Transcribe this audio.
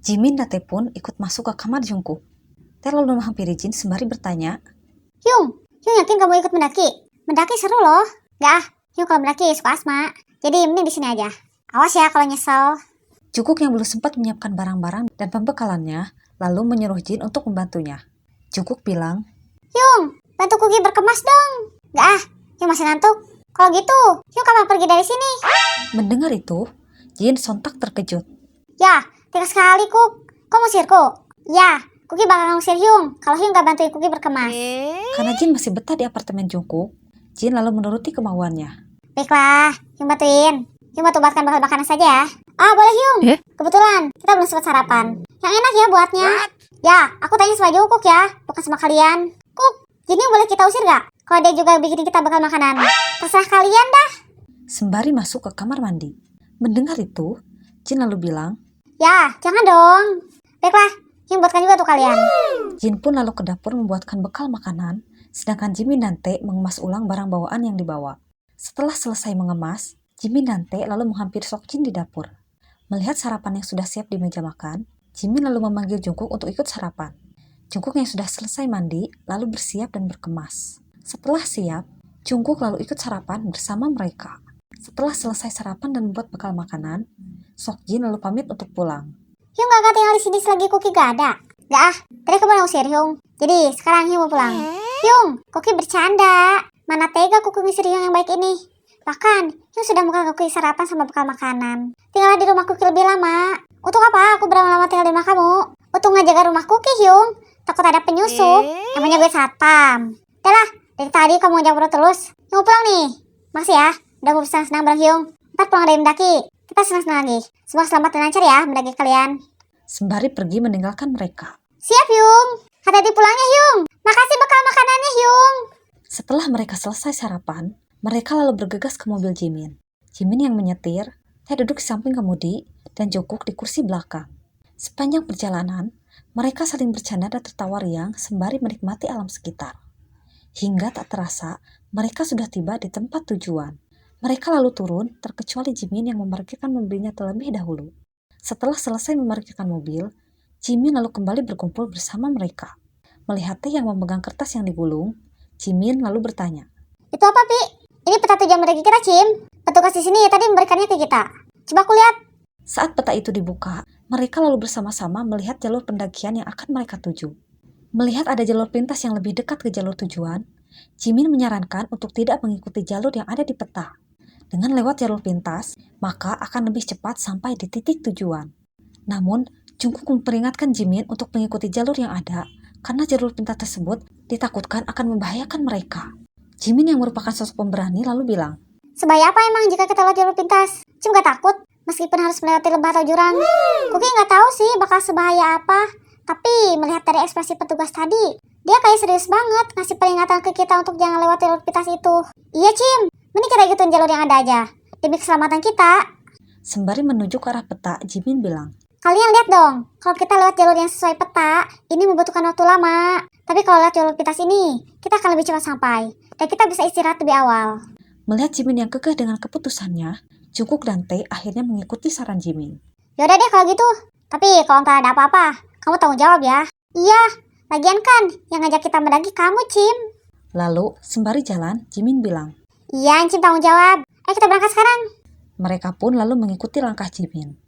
Jimin dan Tae pun ikut masuk ke kamar Jungkook. Tae lalu menghampiri Jin sembari bertanya, Hyung yakin kamu ikut mendaki? Mendaki seru loh. Gak Hyung kalau mendaki suka asma. Jadi mending di sini aja. Awas ya kalau nyesel. Jungkook yang belum sempat menyiapkan barang-barang dan pembekalannya, lalu menyuruh Jin untuk membantunya. Jungkook bilang, Hyung, bantu Kuki berkemas dong. Gak Hyung masih ngantuk. Kalau gitu, Hyung kapan pergi dari sini? Mendengar itu, Jin sontak terkejut. Ya, tega sekali Kuk. Kok musirku? Ya, Kuki bakal ngusir Hyung kalau Hyung gak bantuin Kuki berkemas. Karena Jin masih betah di apartemen Jungkook, Jin lalu menuruti kemauannya. Baiklah, Hyung bantuin. Hyung bantu buatkan bakal makanan saja ya. Boleh Hyung. Kebetulan, kita belum sempat sarapan. Yang enak ya buatnya. Ya, aku tanya sama Jungkook ya, bukan sama kalian. Kuk, Jinnya boleh kita usir gak? Kalau dia juga bikin kita bakal makanan. Terserah kalian dah. Sembari masuk ke kamar mandi. Mendengar itu, Jin lalu bilang, Ya, jangan dong. Baiklah, Hyung buatkan juga tuh kalian. Jin pun lalu ke dapur membuatkan bekal makanan, sedangkan Jimin dan Tae mengemas ulang barang bawaan yang dibawa. Setelah selesai mengemas, Jimin dan Tae lalu menghampiri Seokjin di dapur. Melihat sarapan yang sudah siap di meja makan, Jimin lalu memanggil Jungkook untuk ikut sarapan. Jungkook yang sudah selesai mandi, lalu bersiap dan berkemas. Setelah siap, Jungkook lalu ikut sarapan bersama mereka. Setelah selesai sarapan dan membuat bekal makanan, Seokjin lalu pamit untuk pulang. Hyung gak tinggal di sini selagi Kuki gak ada. Gak tadi aku mau usir Hyung. Jadi sekarang Hyung mau pulang. Hyung, Kuki bercanda. Mana tega Kuki ngusir Hyung yang baik ini. Bahkan, Hyung sudah bukan Kuki sarapan sama bekal makanan. Tinggallah di rumah Kuki lebih lama. Untuk apa aku berlama-lama tinggal di rumah kamu? Untuk ngejaga rumah Kuki Hyung. Takut ada penyusup. Emangnya gue satpam. Udah, dari tadi kamu ngajak perut terus. Hyung mau pulang nih. Makasih ya, udah mau senang-senang bareng Hyung. Ntar pulang dari mendaki, kita senang-senang lagi. Semoga selamat dan lancar ya mendaki kalian. Sembari pergi meninggalkan mereka. Siap Hyung, hati-hati pulangnya Hyung. Makasih bekal makanannya Hyung. Setelah mereka selesai sarapan, mereka lalu bergegas ke mobil Jimin. Jimin yang menyetir, Tae duduk di samping kemudi, dan Jungkook di kursi belakang. Sepanjang perjalanan, mereka saling bercanda dan tertawa riang sembari menikmati alam sekitar. Hingga tak terasa, mereka sudah tiba di tempat tujuan. Mereka lalu turun, terkecuali Jimin yang memarkirkan mobilnya terlebih dahulu. Setelah selesai memarkirkan mobil, Jimin lalu kembali berkumpul bersama mereka. Melihat Tae yang memegang kertas yang digulung, Jimin lalu bertanya, Itu apa Pi? Ini peta tujuan mendaki kita Cim. Petugas di sini tadi memberikannya ke kita. Coba aku lihat. Saat peta itu dibuka, mereka lalu bersama-sama melihat jalur pendakian yang akan mereka tuju. Melihat ada jalur pintas yang lebih dekat ke jalur tujuan, Jimin menyarankan untuk tidak mengikuti jalur yang ada di peta. Dengan lewat jalur pintas, maka akan lebih cepat sampai di titik tujuan. Namun, Jungkook memperingatkan Jimin untuk mengikuti jalur yang ada, karena jalur pintas tersebut ditakutkan akan membahayakan mereka. Jimin yang merupakan sosok pemberani lalu bilang, Sebahaya apa emang jika kita lewat jalur pintas? Cim gak takut, meskipun harus melewati lembah atau jurang. Kuki gak tahu sih bakal sebahaya apa. Tapi melihat dari ekspresi petugas tadi, dia kayak serius banget ngasih peringatan ke kita untuk jangan lewat jalur pintas itu. Iya Cim, mending kita ikutin jalur yang ada aja, demi keselamatan kita. Sembari menuju ke arah peta, Jimin bilang, Kalian lihat dong, kalau kita lewat jalur yang sesuai peta, ini membutuhkan waktu lama. Tapi kalau lewat jalur pintas ini, kita akan lebih cepat sampai. Dan kita bisa istirahat lebih awal. Melihat Jimin yang kekeh dengan keputusannya, Jungkook dan Tae akhirnya mengikuti saran Jimin. Yaudah deh kalau gitu. Tapi kalau ntar ada apa-apa, kamu tanggung jawab ya. Iya, lagian kan yang ngajak kita mendaki kamu Cim. Lalu, sembari jalan, Jimin bilang, Iya Cim tanggung jawab. Ayo kita berangkat sekarang. mereka pun lalu mengikuti langkah Jimin.